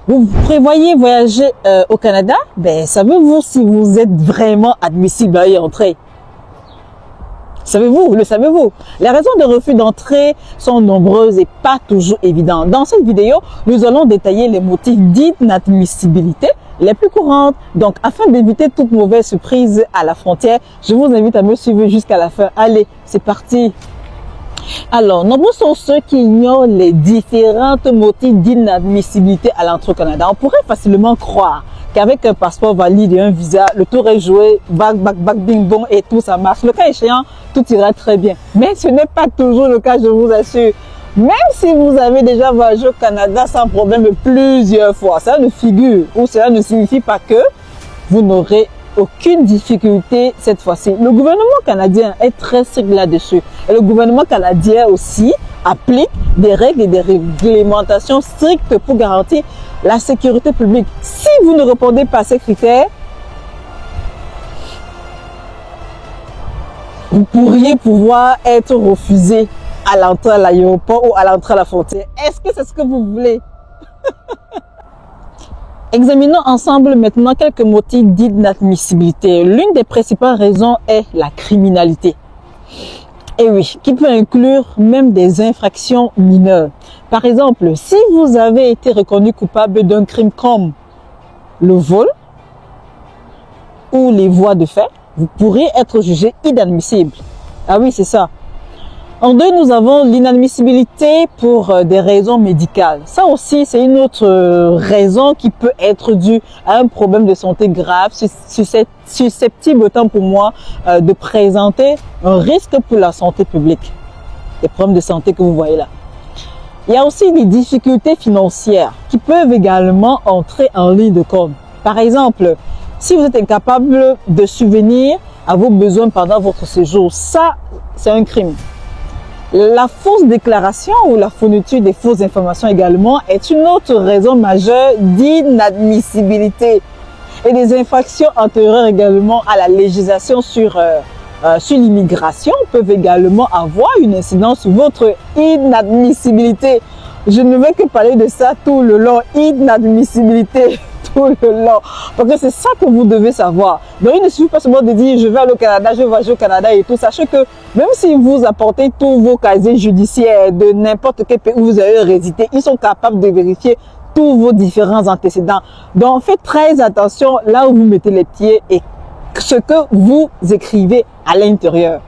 Vous prévoyez voyager au Canada? Ben, savez-vous si vous êtes vraiment admissible à y entrer? Savez-vous, le savez-vous? Les raisons de refus d'entrée sont nombreuses et pas toujours évidentes. Dans cette vidéo, nous allons détailler les motifs d'inadmissibilité les plus courantes. Donc, afin d'éviter toute mauvaise surprise à la frontière, je vous invite à me suivre jusqu'à la fin. Allez, c'est parti! Alors, nombreux sont ceux qui ignorent les différents motifs d'inadmissibilité à l'entrée au Canada. On pourrait facilement croire qu'avec un passeport valide et un visa, le tour est joué, bac, bing, bong et tout ça marche. Le cas échéant, tout ira très bien. Mais ce n'est pas toujours le cas, je vous assure. Même si vous avez déjà voyagé au Canada sans problème plusieurs fois, cela ne figure ou cela ne signifie pas que vous n'aurez aucune difficulté cette fois-ci. Le gouvernement canadien est très strict là-dessus. Et le gouvernement canadien aussi applique des règles et des réglementations strictes pour garantir la sécurité publique. Si vous ne répondez pas à ces critères, vous pourriez pouvoir être refusé à l'entrée à l'aéroport ou à l'entrée à la frontière. Est-ce que c'est ce que vous voulez? Examinons ensemble maintenant quelques motifs d'inadmissibilité. L'une des principales raisons est la criminalité. Et oui, qui peut inclure même des infractions mineures. Par exemple, si vous avez été reconnu coupable d'un crime comme le vol ou les voies de fait, vous pourriez être jugé inadmissible. Ah oui, c'est ça. En deux, nous avons l'inadmissibilité pour des raisons médicales. Ça aussi, c'est une autre raison qui peut être due à un problème de santé grave, susceptible autant pour moi de présenter un risque pour la santé publique. Les problèmes de santé que vous voyez là. Il y a aussi des difficultés financières qui peuvent également entrer en ligne de compte. Par exemple, si vous êtes incapable de subvenir à vos besoins pendant votre séjour, ça, c'est un crime. La fausse déclaration ou la fourniture des fausses informations également est une autre raison majeure d'inadmissibilité. Et des infractions antérieures également à la législation sur l'immigration peuvent également avoir une incidence sur votre inadmissibilité. Je ne vais que parler de ça tout le long, inadmissibilité. Tout le long. Parce que c'est ça que vous devez savoir. Donc, il ne suffit pas seulement de dire je vais aller au Canada, je vais voyager au Canada et tout. Sachez que même si vous apportez tous vos casiers judiciaires de n'importe quel pays où vous avez résidé, ils sont capables de vérifier tous vos différents antécédents. Donc, faites très attention là où vous mettez les pieds et ce que vous écrivez à l'intérieur.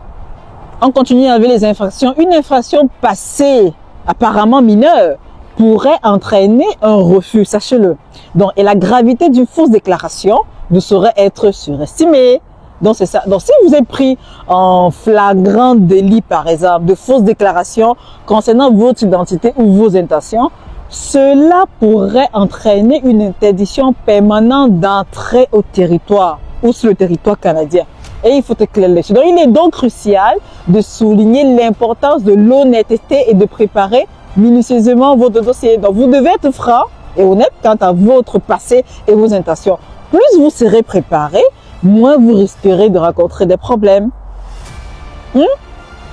On continue avec les infractions. Une infraction passée, apparemment mineure, pourrait entraîner un refus, sachez-le. Donc, et la gravité d'une fausse déclaration ne saurait être surestimée. Donc, c'est ça. Donc, si vous êtes pris en flagrant délit, par exemple, de fausse déclaration concernant votre identité ou vos intentions, cela pourrait entraîner une interdiction permanente d'entrée au territoire ou sur le territoire canadien. Et il faut être clair là-dessus. Donc, il est donc crucial de souligner l'importance de l'honnêteté et de préparer minutieusement votre dossier. Donc, vous devez être franc et honnête quant à votre passé et vos intentions. Plus vous serez préparé, moins vous risquerez de rencontrer des problèmes.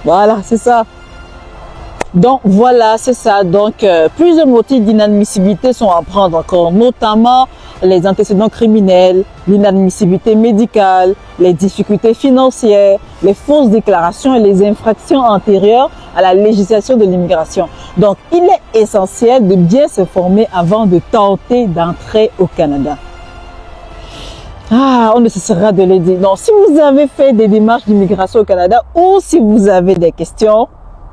Voilà, c'est ça. Donc, voilà, c'est ça. Donc, plusieurs motifs d'inadmissibilité sont à prendre encore, notamment les antécédents criminels, l'inadmissibilité médicale, les difficultés financières, les fausses déclarations et les infractions antérieures à la législation de l'immigration. Donc, il est essentiel de bien se former avant de tenter d'entrer au Canada. Ah, on ne cessera de le dire. Donc, si vous avez fait des démarches d'immigration au Canada ou si vous avez des questions,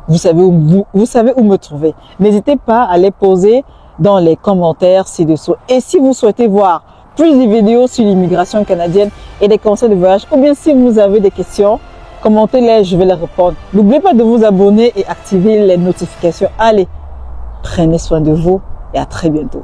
vous savez où me trouver. N'hésitez pas à les poser dans les commentaires ci-dessous. Et si vous souhaitez voir plus de vidéos sur l'immigration canadienne et des conseils de voyage, ou bien si vous avez des questions, commentez-les, je vais les répondre. N'oubliez pas de vous abonner et activer les notifications. Allez, prenez soin de vous et à très bientôt.